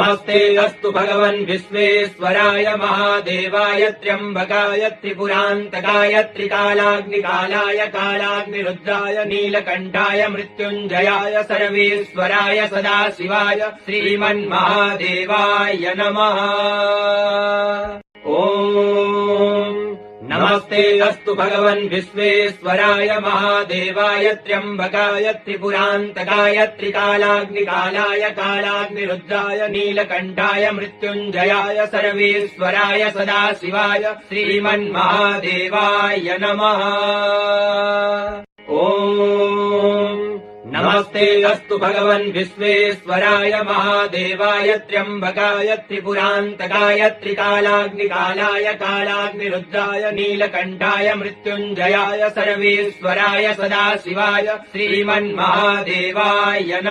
नमस्ते अस्तु भगवन् विश्वेश्वराय महादेवाय त्र्यम्बकाय त्रिपुरान्तकाय त्रिकालाग्निकालाय कालाग्निरुद्राय नीलकण्ठाय मृत्युञ्जयाय सर्वेश्वराय सदाशिवाय श्रीमन्महादेवाय नमः। नमस्ते अस्तु भगवन् विश्वेश्वराय महादेवाय त्र्यम्बकाय त्रिपुरान्तकाय त्रिकालाग्निकालाय कालाग्निरुद्राय नीलकण्ठाय मृत्युञ्जयाय सर्वेश्वराय सदाशिवाय श्रीमन्महादेवाय नमः। नमस्ते अस्तु भगवन् विश्वेश्वराय महादेवाय त्र्यम्बकाय त्रिपुरान्तकाय त्रिकालाग्निकालाय कालाग्निरुद्राय नीलकण्ठाय मृत्युञ्जयाय सर्वेश्वराय सदाशिवाय श्रीमन्महादेवाय नमः।